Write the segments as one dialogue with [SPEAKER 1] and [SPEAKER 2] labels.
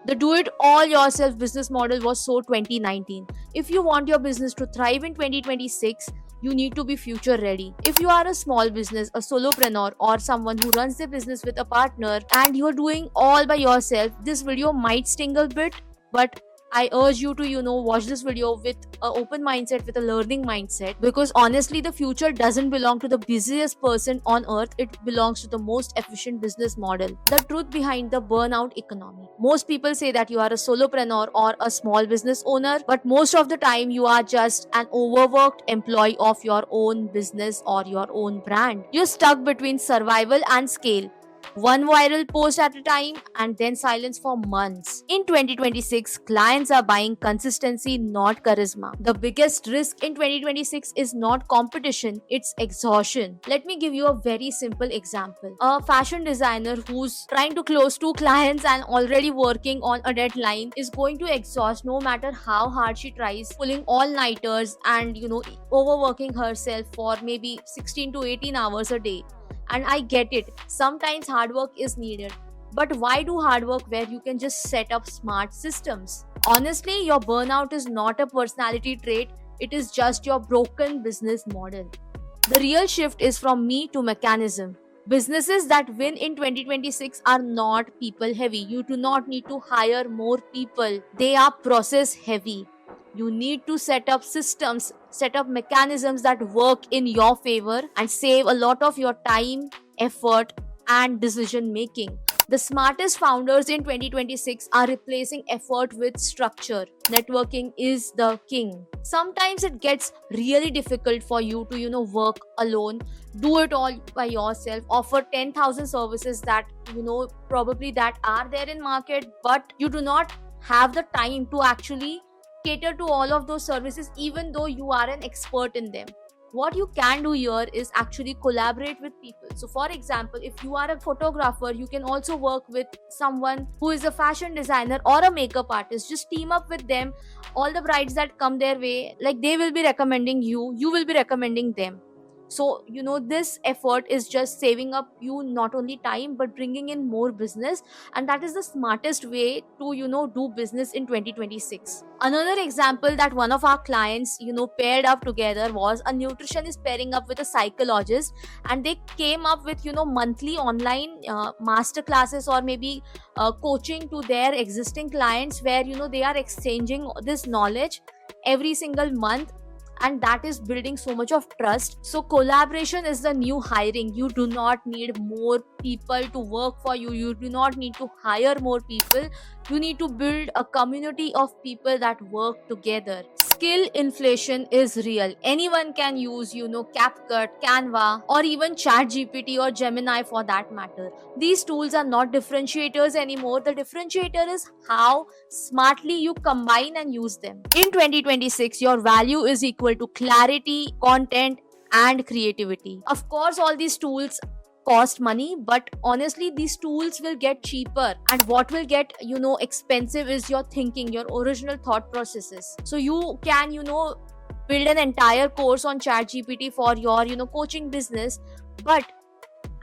[SPEAKER 1] The do it all yourself business model was so 2019. If you want your business to thrive in 2026, you need to be future ready. If you are a small business, a solopreneur, or someone who runs their business with a partner and you're doing all by yourself, this video might sting a bit, but I urge you to, watch this video with an open mindset, with a learning mindset, because honestly, the future doesn't belong to the busiest person on earth, it belongs to the most efficient business model. The truth behind the burnout economy. Most people say that you are a solopreneur or a small business owner, but most of the time, you are just an overworked employee of your own business or your own brand. You're stuck between survival and scale, one viral post at a time, and then silence for months. In 2026, clients are buying consistency, not charisma. The biggest risk in 2026 is not competition, it's exhaustion. Let me give you a very simple example. A fashion designer who's trying to close two clients and already working on a deadline is going to exhaust no matter how hard she tries, pulling all nighters and overworking herself for maybe 16 to 18 hours a day. And I get it, sometimes hard work is needed. But why do hard work where you can just set up smart systems? Honestly, your burnout is not a personality trait, it is just your broken business model. The real shift is from me to mechanism. Businesses that win in 2026 are not people heavy. You do not need to hire more people, they are process heavy. You need to set up systems, set up mechanisms that work in your favor and save a lot of your time, effort, and decision making. The smartest founders in 2026 are replacing effort with structure. Networking is the king. Sometimes it gets really difficult for you to, work alone, do it all by yourself, offer 10,000 services that, probably that are there in market, but you do not have the time to actually cater to all of those services even though you are an expert in them. What you can do here is actually collaborate with people. So for example, if you are a photographer, you can also work with someone who is a fashion designer or a makeup artist. Just team up with them. All the brides that come their way, like, they will be recommending you, you will be recommending them. So this effort is just saving up you not only time but bringing in more business, and that is the smartest way to do business in 2026. Another example that one of our clients paired up together was a nutritionist pairing up with a psychologist, and they came up with monthly online master classes or maybe coaching to their existing clients, where they are exchanging this knowledge every single month, and that is building so much of trust. So collaboration is the new hiring. You do not need more people to work for you, you do not need to hire more people, you need to build a community of people that work together. Skill inflation is real. Anyone can use CapCut, Canva, or even ChatGPT or Gemini for that matter. These tools are not differentiators anymore. The differentiator is how smartly you combine and use them. In 2026, your value is equal to clarity, content, and creativity. Of course, all these tools cost money, but honestly, these tools will get cheaper, and what will get expensive is your thinking, your original thought processes. So you can build an entire course on ChatGPT for your coaching business, but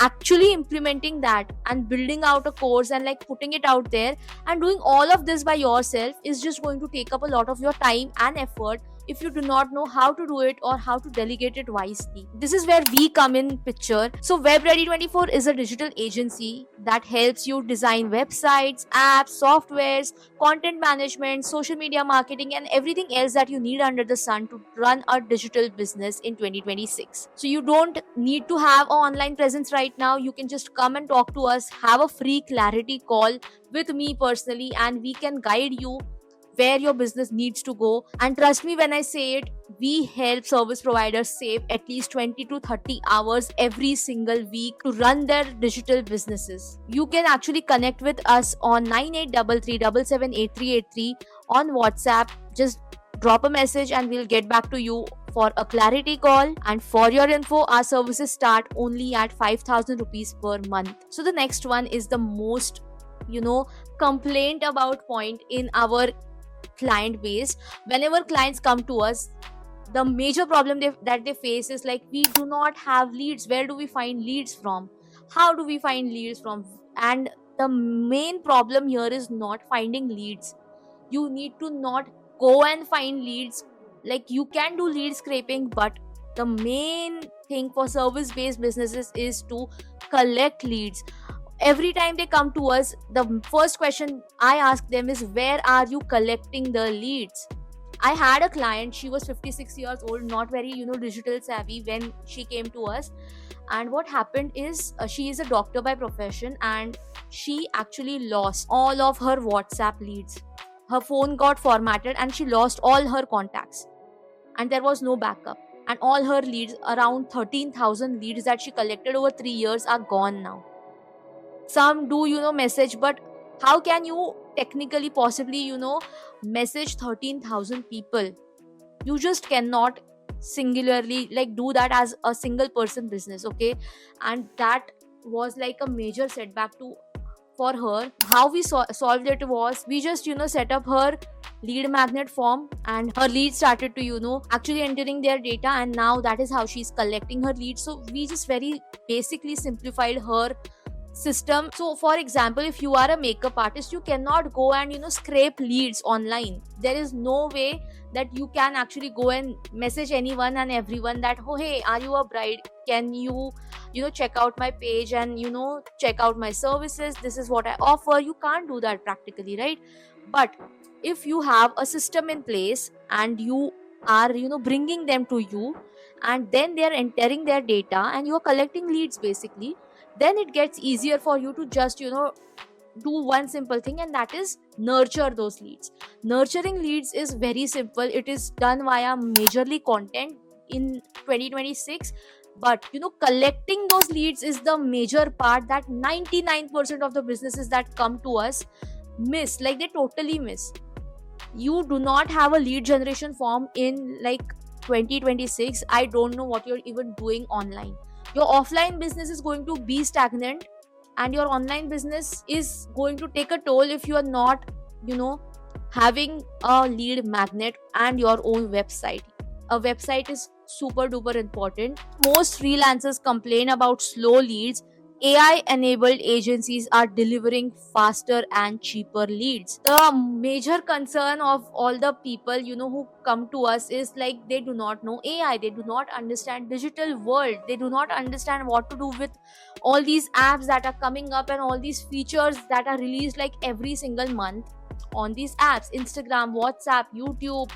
[SPEAKER 1] actually implementing that and building out a course and like putting it out there and doing all of this by yourself is just going to take up a lot of your time and effort if you do not know how to do it or how to delegate it wisely. This is where we come in picture. So WebReady24 is a digital agency that helps you design websites, apps, softwares, content management, social media marketing, and everything else that you need under the sun to run a digital business in 2026. So you don't need to have an online presence right now. You can just come and talk to us, have a free clarity call with me personally, and we can guide you where your business needs to go. And trust me when I say it, we help service providers save at least 20 to 30 hours every single week to run their digital businesses. You can actually connect with us on 9833778383 on WhatsApp. Just drop a message and we'll get back to you for a clarity call. And for your info, our services start only at 5,000 rupees per month. So the next one is the most complaint about point in our client base. Whenever clients come to us, the major problem that they face is like, we do not have leads. Where do we find leads from? How do we find leads from? And the main problem here is not finding leads. You need to not go and find leads. Like, you can do lead scraping, but the main thing for service based businesses is to collect leads. Every time they come to us, the first question I ask them is, where are you collecting the leads? I had a client, she was 56 years old, not very, digital savvy when she came to us. And what happened is, she is a doctor by profession, and she actually lost all of her WhatsApp leads. Her phone got formatted and she lost all her contacts, and there was no backup. And all her leads, around 13,000 leads that she collected over 3 years, are gone now. Some do, message, but how can you technically possibly, message 13,000 people? You just cannot singularly like do that as a single person business, okay? And that was like a major setback to for her. How we solved it was, we just set up her lead magnet form, and her leads started to actually entering their data, and now that is how she's collecting her leads. So we just very basically simplified her system. So for example, if you are a makeup artist, you cannot go and scrape leads online. There is no way that you can actually go and message anyone and everyone that, oh hey, are you a bride, can you check out my page and check out my services, this is what I offer. You can't do that practically, right? But if you have a system in place and you are bringing them to you, and then they are entering their data and you are collecting leads basically, then it gets easier for you to just do one simple thing, and that is nurture those leads. Nurturing leads is very simple. It is done via majorly content in 2026, but collecting those leads is the major part that 99% of the businesses that come to us miss. Like, they totally miss. You do not have a lead generation form in like 2026, I don't know what you're even doing online. Your offline business is going to be stagnant, and your online business is going to take a toll if you are not having a lead magnet and your own website. A website is super duper important. Most freelancers complain about slow leads. AI enabled agencies are delivering faster and cheaper leads. The major concern of all the people who come to us is like, they do not know AI, they do not understand digital world, they do not understand what to do with all these apps that are coming up and all these features that are released like every single month on these apps: Instagram, WhatsApp, YouTube,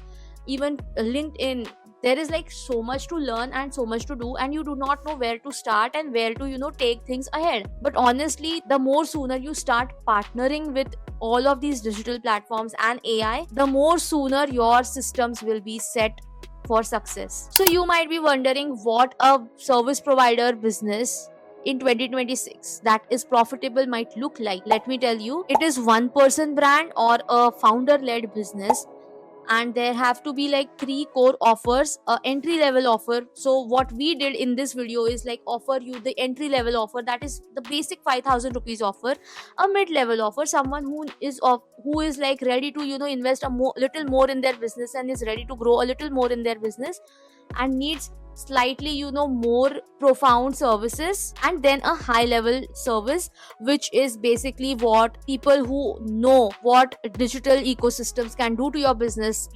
[SPEAKER 1] even LinkedIn. There is like so much to learn and so much to do, and you do not know where to start and where to take things ahead. But honestly, the more sooner you start partnering with all of these digital platforms and AI, the more sooner your systems will be set for success. So you might be wondering what a service provider business in 2026 that is profitable might look like. Let me tell you, it is one person brand or a founder led business, and there have to be like 3 core offers. A entry level offer, so what we did in this video is like offer you the entry level offer, that is the basic 5,000 rupees offer. A mid level offer, someone who is like ready to invest little more in their business and is ready to grow a little more in their business and needs slightly more profound services. And then a high level service, which is basically what people who know what digital ecosystems can do to your business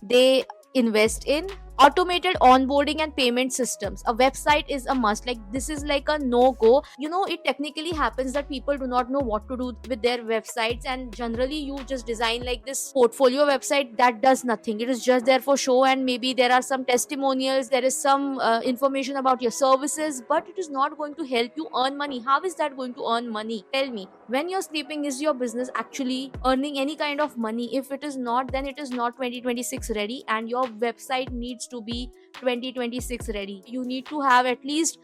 [SPEAKER 1] they invest in. Automated onboarding and payment systems. A website is a must. Like, this is like a no-go. It technically happens that people do not know what to do with their websites, and generally you just design like this portfolio website that does nothing. It is just there for show, and maybe there are some testimonials, there is some information about your services, but it is not going to help you earn money. How is that going to earn money? Tell me. When you're sleeping, is your business actually earning any kind of money? If it is not, then it is not 2026 ready, and your website needs to be 2026 ready. You need to have at least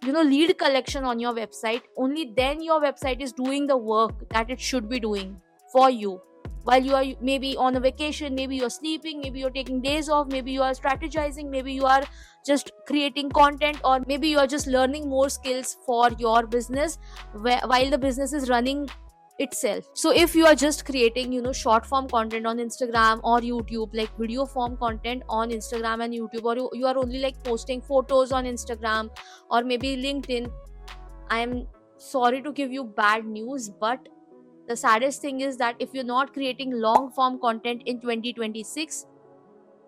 [SPEAKER 1] lead collection on your website. Only then your website is doing the work that it should be doing for you. While you are maybe on a vacation, maybe you're sleeping, maybe you're taking days off, maybe you are strategizing, maybe you are just creating content, or maybe you are just learning more skills for your business while the business is running itself. So if you are just creating short form content on Instagram or YouTube, like video form content on Instagram and YouTube, or you are only like posting photos on Instagram or maybe LinkedIn, I am sorry to give you bad news, but the saddest thing is that if you're not creating long form content in 2026,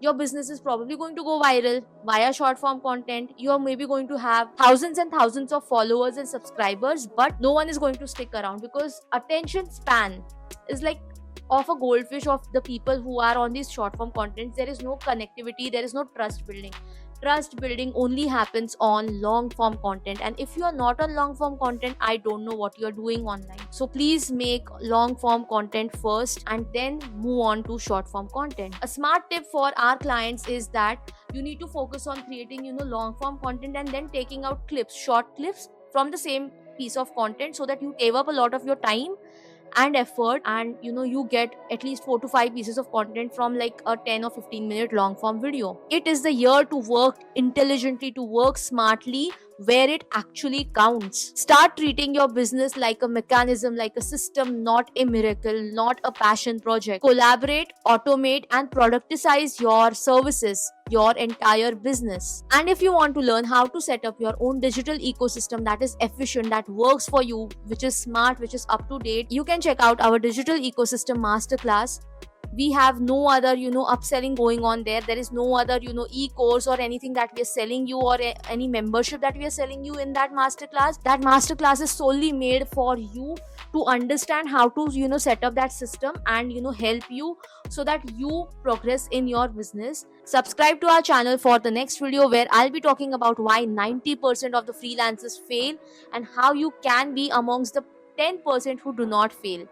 [SPEAKER 1] your business is probably going to go viral via short form content. You are maybe going to have thousands and thousands of followers and subscribers, but no one is going to stick around because attention span is like of a goldfish of the people who are on these short form contents. There is no connectivity, there is no trust building. Trust building only happens on long form content, and if you are not on long form content, I don't know what you are doing online. So please make long form content first and then move on to short form content. A smart tip for our clients is that you need to focus on creating long form content and then taking out clips, short clips from the same piece of content, so that you save up a lot of your time and effort, and you get at least 4 to 5 pieces of content from like a 10 or 15-minute long form video. It is the year to work intelligently, to work smartly where it actually counts. Start treating your business like a mechanism, like a system, not a miracle, not a passion project. Collaborate, automate, and productize your services, your entire business. And if you want to learn how to set up your own digital ecosystem that is efficient, that works for you, which is smart, which is up to date, you can check out our digital ecosystem masterclass. We have no other upselling going on there. There is no other e-course or anything that we are selling you, or any membership that we are selling you in that masterclass. That masterclass is solely made for you to understand how to set up that system and help you so that you progress in your business. Subscribe to our channel for the next video, where I'll be talking about why 90% of the freelancers fail and how you can be amongst the 10% who do not fail.